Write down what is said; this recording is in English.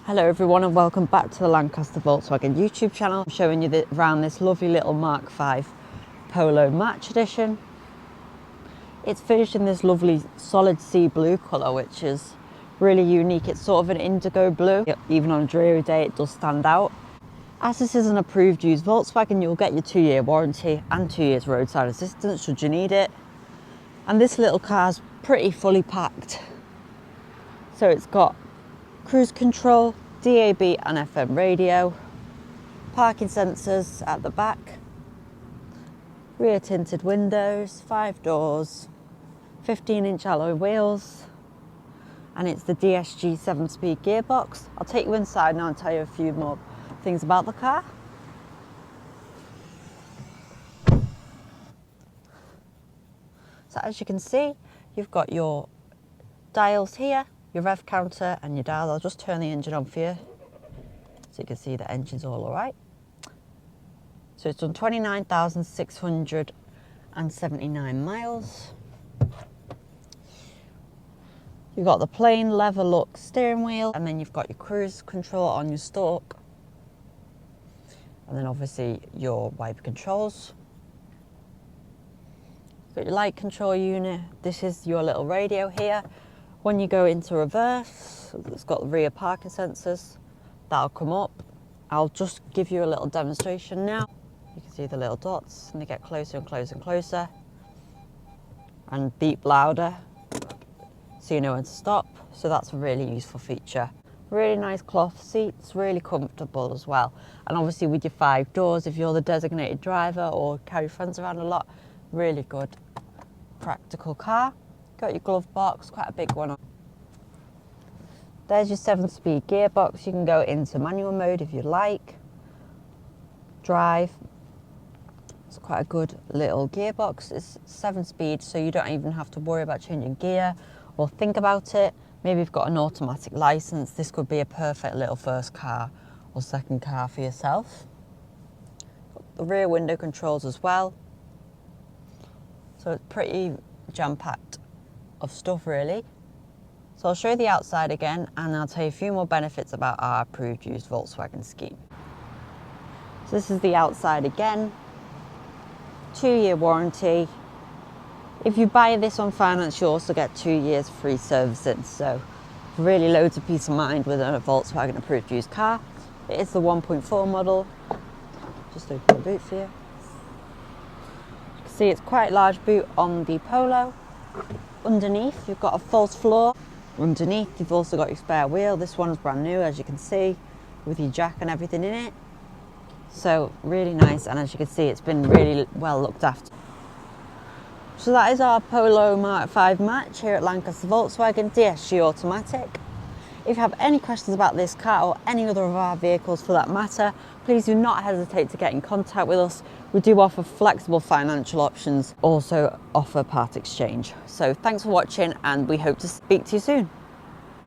Hello everyone and welcome back to the Lancaster Volkswagen YouTube channel. I'm showing you around this lovely little Mark V Polo Match Edition. It's finished in this lovely solid sea blue colour, which is really unique. It's sort of an indigo blue. Even on a dreary day it does stand out. As this is an approved used Volkswagen, you'll get your 2-year warranty and 2 years roadside assistance should you need it. And this little car's pretty fully packed. So it's got cruise control, DAB and FM radio, parking sensors at the back, rear tinted windows, 5 doors, 15-inch alloy wheels, and it's the DSG 7-speed gearbox. I'll take you inside now and tell you a few more things about the car. So as you can see, you've got your dials here, your rev counter and your dial. I'll just turn the engine on for you so you can see the engine's all right. So it's done 29,679 miles. You've got the plain leather look steering wheel, and then you've got your cruise control on your stalk, and then obviously your wiper controls. You've got your light control unit. This is your little radio here. When you go into reverse, it's got the rear parking sensors. That'll come up. I'll just give you a little demonstration now. You can see the little dots and they get closer and closer and closer. And beep louder, so you know when to stop. So that's a really useful feature. Really nice cloth seats, really comfortable as well. And obviously with your 5 doors, if you're the designated driver or carry friends around a lot, really good, practical car. Got your glove box, quite a big one. There's your 7-speed gearbox. You can go into manual mode if you like. Drive. It's quite a good little gearbox. It's 7-speed, so you don't even have to worry about changing gear or think about it. Maybe you've got an automatic license. This could be a perfect little first car or second car for yourself. Got the rear window controls as well. So it's pretty jam-packed of stuff really. So I'll show you the outside again and I'll tell you a few more benefits about our approved used Volkswagen scheme. So this is the outside again. 2-year warranty. If you buy this on finance, you also get 2 years free servicing. So really loads of peace of mind with a Volkswagen approved used car. It is the 1.4 model. Just open the boot for you. You can see it's quite a large boot on the Polo. Underneath you've got a false floor. Underneath you've also got your spare wheel. This one's brand new, as you can see, with your jack and everything in it. So really nice, and as you can see it's been really well looked after. So that is our Polo Mark V Match here at Lancaster Volkswagen DSG Automatic. If you have any questions about this car or any other of our vehicles for that matter, please do not hesitate to get in contact with us. We do offer flexible financial options, also offer part exchange. So thanks for watching and we hope to speak to you soon.